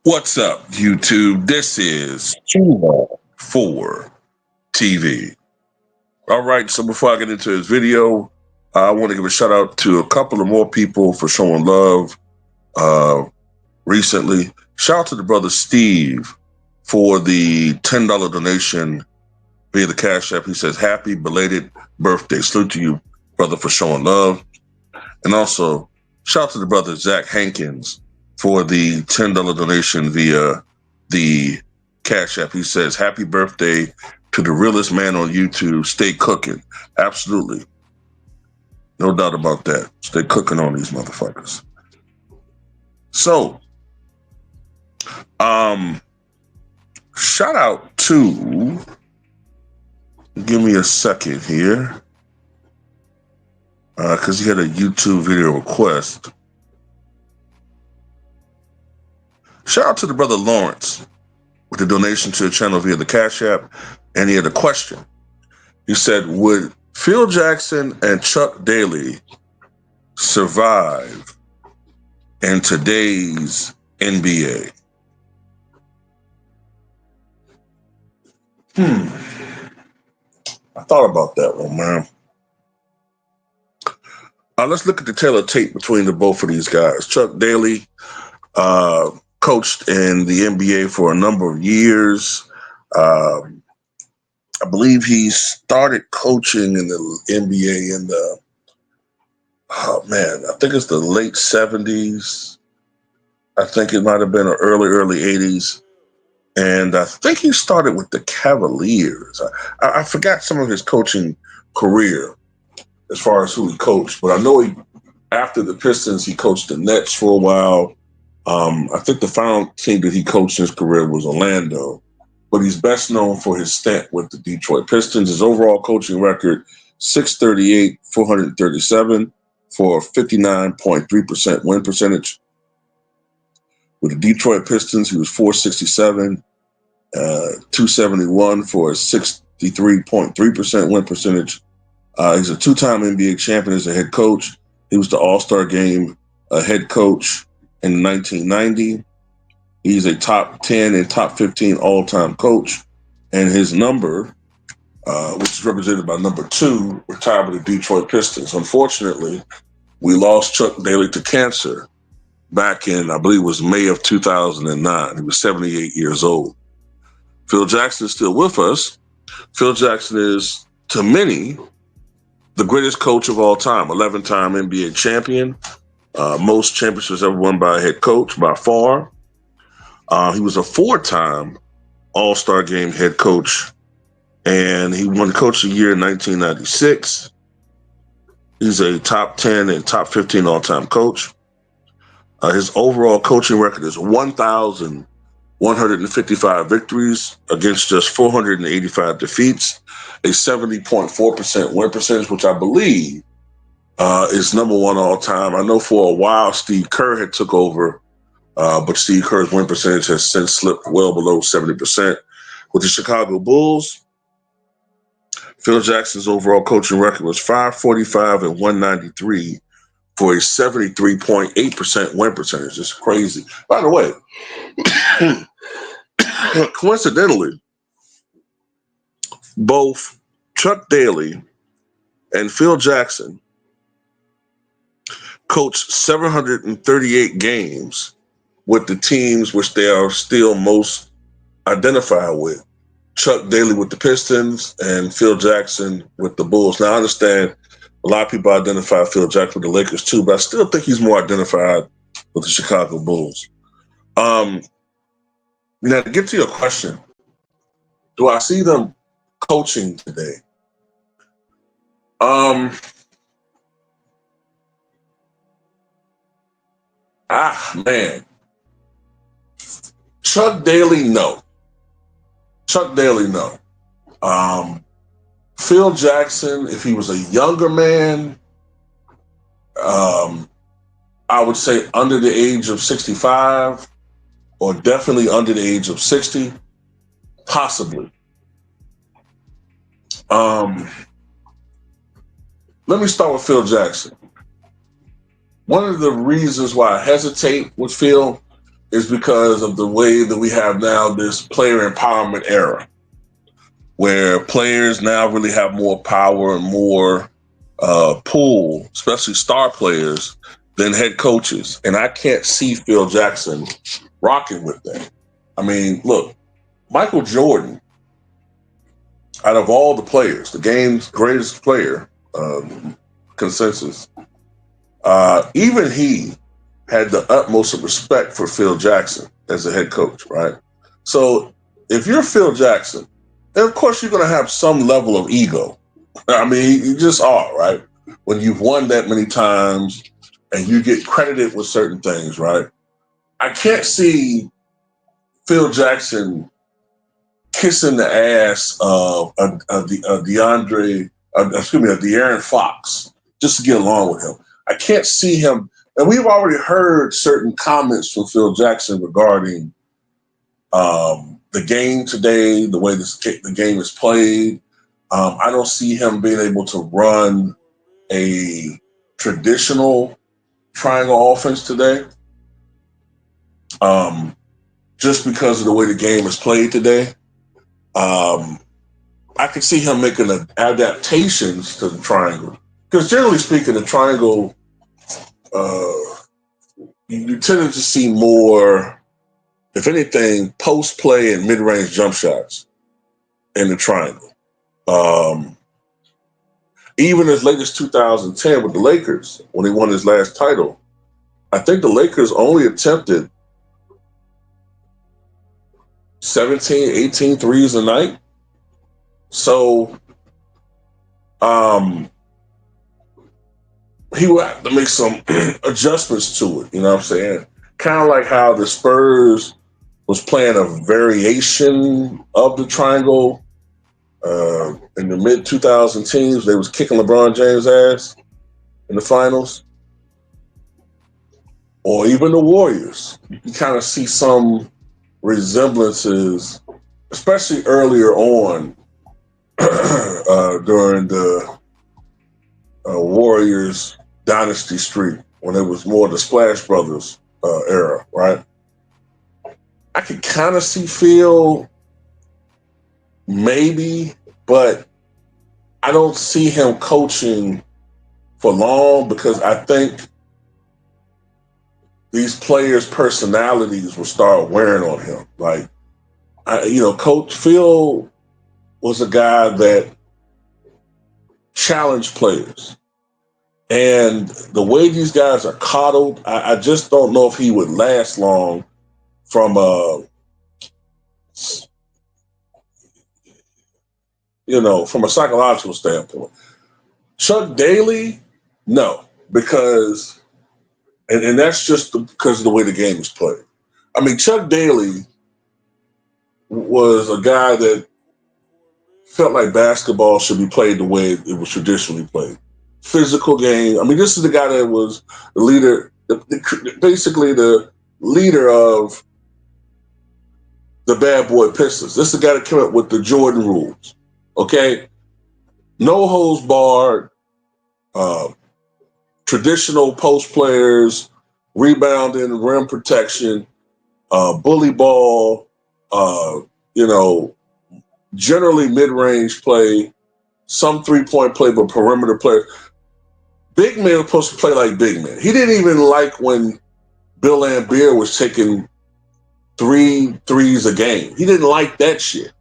What's up, YouTube? This is 4 TV. All right, so before I get into this video, I want to give a shout out to a couple of more people for showing love uh, recently. Shout out to the brother Steve for the $10 donation via the Cash App. He says, "Happy belated birthday." Salute to you, brother, for showing love. And also, shout out to the brother Zach Hankins for the $10 donation via the Cash App. He says, "Happy birthday to the realest man on YouTube. Stay cooking." Absolutely. No doubt about that. Stay cooking on these motherfuckers. So, um, shout out to, give me a second here, because he had a YouTube video request. Shout out to the brother Lawrence with the donation to the channel via the Cash App, and he had a question. He said, "Would Phil Jackson and Chuck Daly survive in today's NBA?" I thought about that one, man. Let's look at the tale of tape between the both of these guys. Chuck Daly coached in the NBA for a number of years. I believe he started coaching in the NBA in the, oh man, I think it's the late 70s. I think it might have been the early 80s. And I think he started with the Cavaliers. I forgot some of his coaching career as far as who he coached, but I know after the Pistons, he coached the Nets for a while. I think the final team that he coached in his career was Orlando, but he's best known for his stint with the Detroit Pistons. His overall coaching record, 638, 437 for 59.3% win percentage. With the Detroit Pistons, he was 467, 271 for a 63.3% win percentage. He's a two-time NBA champion as a head coach. He was the All-Star Game head coach in 1990. He's a top 10 and top 15 all-time coach. And his number, which is represented by number 2, retired with the Detroit Pistons. Unfortunately, we lost Chuck Daly to cancer back in, I believe it was May of 2009. He was 78 years old. Phil Jackson is still with us. Phil Jackson is, to many, the greatest coach of all time, 11-time NBA champion, most championships ever won by a head coach by far. He was a 4-time All-Star Game head coach, and he won Coach of the Year in 1996. He's a top 10 and top 15 all-time coach. His overall coaching record is 1,155 victories against just 485 defeats, a 70.4% win percentage, which I believe is number 1 all time. I know for a while Steve Kerr had took over, but Steve Kerr's win percentage has since slipped well below 70%. With the Chicago Bulls, Phil Jackson's overall coaching record was 545 and 193 for a 73.8% win percentage. It's crazy. By the way, coincidentally, both Chuck Daly and Phil Jackson coached 738 games with the teams which they are still most identified with. Chuck Daly with the Pistons and Phil Jackson with the Bulls. Now, I understand a lot of people identify Phil Jackson with the Lakers too, but I still think he's more identified with the Chicago Bulls. Now, to get to your question, do I see them coaching today? Man. Chuck Daly, no. Chuck Daly, no. Phil Jackson, if he was a younger man, I would say under the age of 65 or definitely under the age of 60, possibly. Let me start with Phil Jackson. One of the reasons why I hesitate with Phil is because of the way that we have now this player empowerment era, where players now really have more power and more pull, especially star players, than head coaches. And I can't see Phil Jackson rocking with that. I mean, look, Michael Jordan, out of all the players, the game's greatest player, consensus, even he had the utmost of respect for Phil Jackson as a head coach, right? So if you're Phil Jackson, then of course you're going to have some level of ego. I mean, you just are, right? When you've won that many times and you get credited with certain things, right? I can't see Phil Jackson kissing the ass of a De'Aaron Fox just to get along with him. I can't see him. And we've already heard certain comments from Phil Jackson regarding the game today, the way the game is played. I don't see him being able to run a traditional triangle offense today, just because of the way the game is played today. I can see him making adaptations to the triangle, because generally speaking, the triangle, you tend to see more, if anything, post play and mid range jump shots in the triangle. Even as late as 2010 with the Lakers, when he won his last title, I think the Lakers only attempted 17, 18 threes a night. So he would have to make some adjustments to it, you know what I'm saying? Kind of like how the Spurs was playing a variation of the triangle in the mid 2010s. They was kicking LeBron James' ass in the finals. Or even the Warriors. You kind of see some resemblances, especially earlier on during the Warriors dynasty streak, when it was more the Splash Brothers era, right? I could kind of see Phil maybe, but I don't see him coaching for long, because I think these players' personalities will start wearing on him. Like, Coach Phil was a guy that challenged players. And the way these guys are coddled, I just don't know if he would last long from from a psychological standpoint. Chuck Daly, no, because, and that's just because of the way the game is played. I mean, Chuck Daly was a guy that felt like basketball should be played the way it was traditionally played. Physical game. I mean, this is the guy that was the leader, basically the leader of the bad boy Pistons. This is the guy that came up with the Jordan rules. Okay? No holds barred, traditional post players, rebounding, rim protection, bully ball, generally mid-range play, some three-point play, but perimeter play. Big men were supposed to play like big men. He didn't even like when Bill Laimbeer was taking 3 threes a game. He didn't like that shit.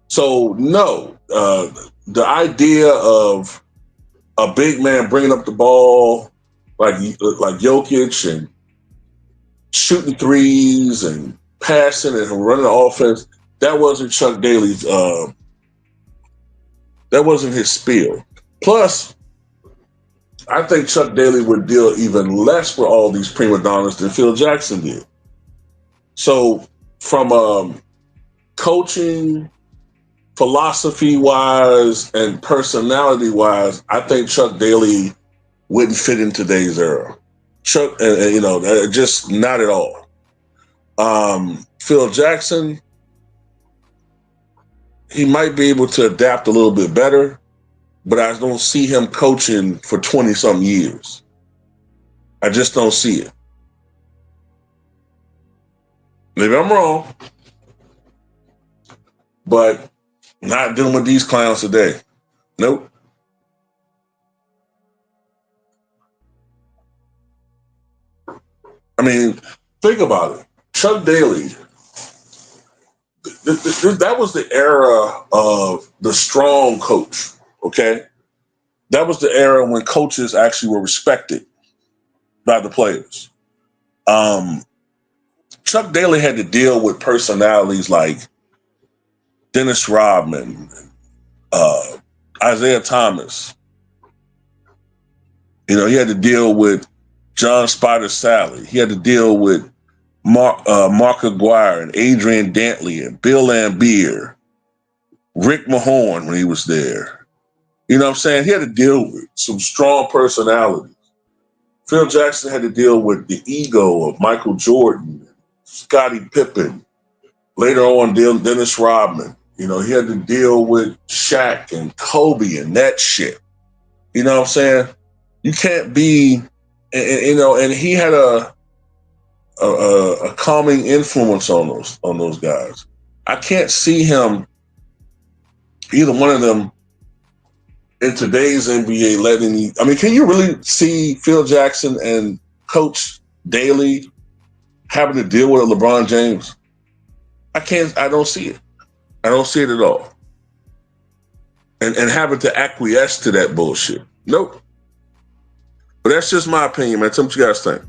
So, no, the idea of a big man bringing up the ball like Jokic and shooting threes and passing and running the offense, that wasn't Chuck Daly's. That wasn't his spiel. Plus, I think Chuck Daly would deal even less with all these prima donnas than Phil Jackson did. So, from coaching, philosophy-wise, and personality-wise, I think Chuck Daly wouldn't fit in today's era. Chuck, just not at all. Phil Jackson, he might be able to adapt a little bit better, but I don't see him coaching for 20-something years. I just don't see it. Maybe I'm wrong, but not dealing with these clowns today. Nope. I mean, think about it. Chuck Daly, that was the era of the strong coach, okay? That was the era when coaches actually were respected by the players. Um, Chuck Daly had to deal with personalities like Dennis Rodman, uh, Isaiah Thomas. You know, he had to deal with John Spider Sally. He had to deal with Mark Aguirre and Adrian Dantley and Bill Lambier, Rick Mahorn when he was there. You know what I'm saying? He had to deal with some strong personalities. Phil Jackson had to deal with the ego of Michael Jordan, Scottie Pippen. Later on, Dennis Rodman. You know, he had to deal with Shaq and Kobe and that shit. You know what I'm saying? You can't be, you know, and he had a calming influence on those guys. I can't see him, either one of them, in today's NBA letting. I mean, can you really see Phil Jackson and Coach Daly having to deal with a LeBron James? I can't. I don't see it. I don't see it at all. And having to acquiesce to that bullshit. Nope. But that's just my opinion, man. Tell me what you guys think.